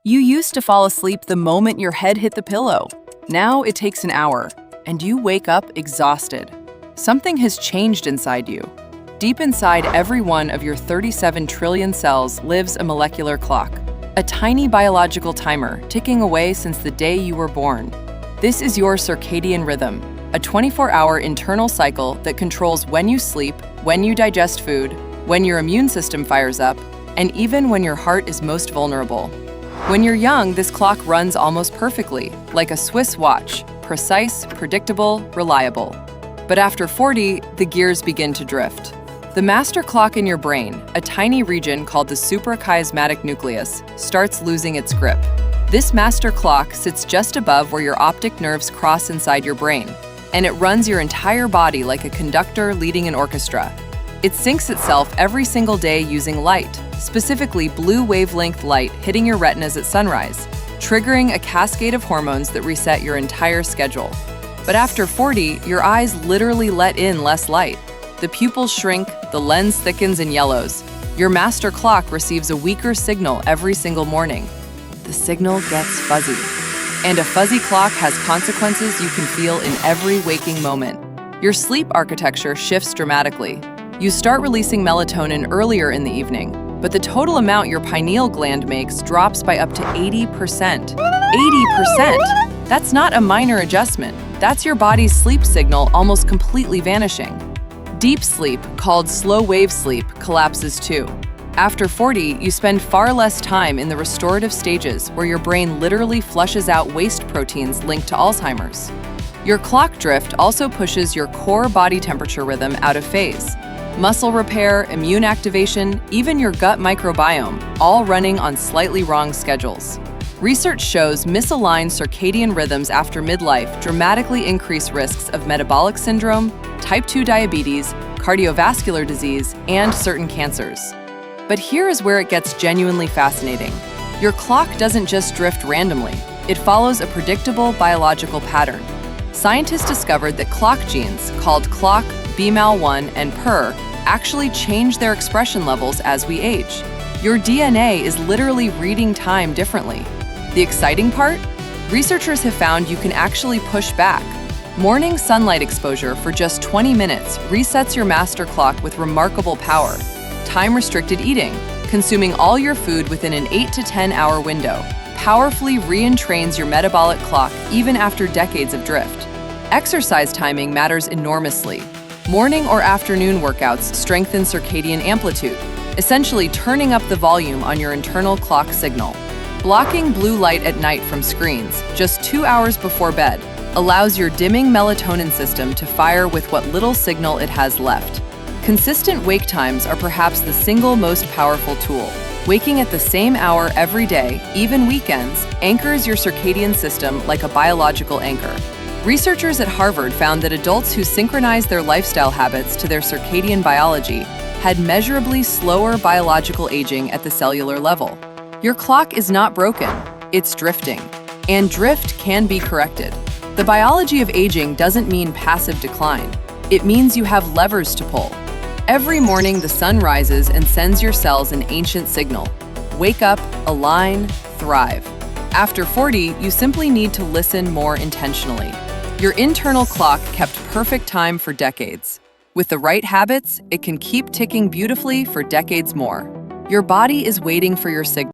You used to fall asleep the moment your head hit the pillow. Now it takes an hour, and you wake up exhausted. Something has changed inside you. Deep inside every one of your 37 trillion cells lives a molecular clock, a tiny biological timer ticking away since the day you were born. This is your circadian rhythm, a 24-hour internal cycle that controls when you sleep, when you digest food, when your immune system fires up, and even when your heart is most vulnerable. When you're young, this clock runs almost perfectly, like a Swiss watch, precise, predictable, reliable. But after 40, the gears begin to drift. The master clock in your brain, a tiny region called the suprachiasmatic nucleus, starts losing its grip. This master clock sits just above where your optic nerves cross inside your brain, and it runs your entire body like a conductor leading an orchestra. It syncs itself every single day using light, specifically blue wavelength light hitting your retinas at sunrise, triggering a cascade of hormones that reset your entire schedule. But after 40, your eyes literally let in less light. The pupils shrink, the lens thickens and yellows. Your master clock receives a weaker signal every single morning. The signal gets fuzzy. And a fuzzy clock has consequences you can feel in every waking moment. Your sleep architecture shifts dramatically. You start releasing melatonin earlier in the evening, but the total amount your pineal gland makes drops by up to 80%. 80%! That's not a minor adjustment. That's your body's sleep signal almost completely vanishing. Deep sleep, called slow-wave sleep, collapses too. After 40, you spend far less time in the restorative stages where your brain literally flushes out waste proteins linked to Alzheimer's. Your clock drift also pushes your core body temperature rhythm out of phase. Muscle repair, immune activation, even your gut microbiome, all running on slightly wrong schedules. Research shows misaligned circadian rhythms after midlife dramatically increase risks of metabolic syndrome, type 2 diabetes, cardiovascular disease, and certain cancers. But here is where it gets genuinely fascinating. Your clock doesn't just drift randomly. It follows a predictable biological pattern. Scientists discovered that clock genes, called clock, BMAL1, and PER, actually change their expression levels as we age. Your DNA is literally reading time differently. The exciting part? Researchers have found you can actually push back. Morning sunlight exposure for just 20 minutes resets your master clock with remarkable power. Time-restricted eating, consuming all your food within an 8 to 10 hour window, powerfully re-entrains your metabolic clock even after decades of drift. Exercise timing matters enormously. Morning or afternoon workouts strengthen circadian amplitude, essentially turning up the volume on your internal clock signal. Blocking blue light at night from screens, just 2 hours before bed, allows your dimming melatonin system to fire with what little signal it has left. Consistent wake times are perhaps the single most powerful tool. Waking at the same hour every day, even weekends, anchors your circadian system like a biological anchor. Researchers at Harvard found that adults who synchronized their lifestyle habits to their circadian biology had measurably slower biological aging at the cellular level. Your clock is not broken, it's drifting. And drift can be corrected. The biology of aging doesn't mean passive decline. It means you have levers to pull. Every morning, the sun rises and sends your cells an ancient signal. Wake up, align, thrive. After 40, you simply need to listen more intentionally. Your internal clock kept perfect time for decades. With the right habits, it can keep ticking beautifully for decades more. Your body is waiting for your signal.